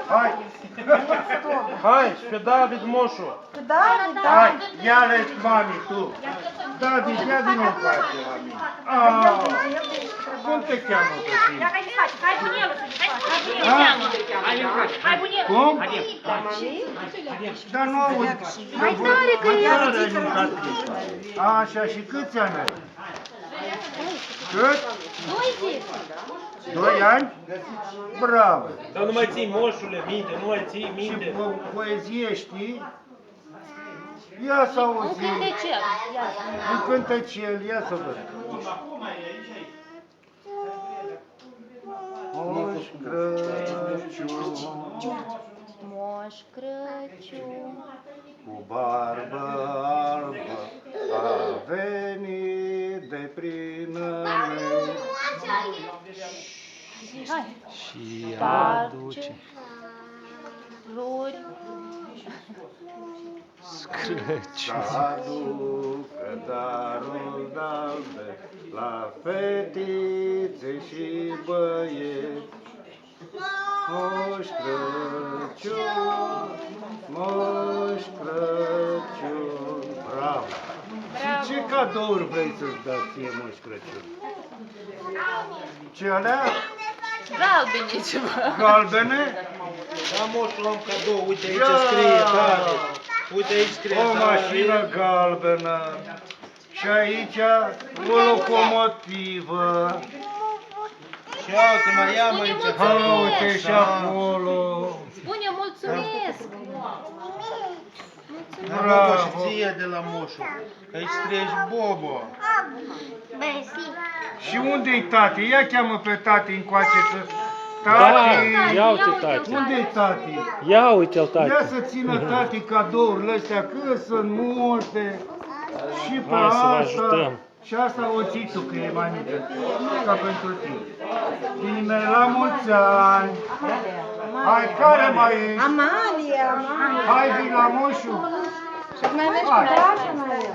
Hai! Hai, și pe David moșu. Hai, ia-le mami tu! David, ia din nou face la mine! Cum te cheamă pe tine? Hai bunelul să facă. Hai bunelul. Cum? Dar nu aud. Mai tare că e. Așa, și câți ani ai? Cât? 2 ani? Bravo! Dar nu mai ții moșule minte, nu mai ții Și minte. poezie știi? Ia să auzi. Un cântecel, ia să văd. Moș Crăciun, Moș Crăciun, cu barbă albă, a venit de prin noi. și aduce flori, Să aducă darul d'albe la fetițe și băieți. Moș Crăciun, Moș Crăciun, bravo! Și ce cadouri vrei să-ți dai ție, Moș Crăciun? Ce alea? galbene ceva. Galbene? Da, moșul am cadou, uite aici scrie David. Uite aici scrie O David. mașină galbenă și aici o locomotivă. Și uite, mai ia mai aici. Uite și acolo. Spune mulțumesc. Bravo și ție de la moșul. Aici scrie și Bobo. Și unde-i tati? Ia cheamă pe tati încoace să... Da, Tati! ia uite tati. Unde-i tati? Ia uite-l tati. Ia să țină tati cadourile astea, că sunt multe. Și pe Hai să vă asta... ajutăm. Și asta o ții tu, că e mai mică. Ca pentru tine. Bine, la mulți ani! Hai, care mai ești? Amalia, Amalia. Hai, vin la moșu! Și mai vezi Hai. cu Amalia.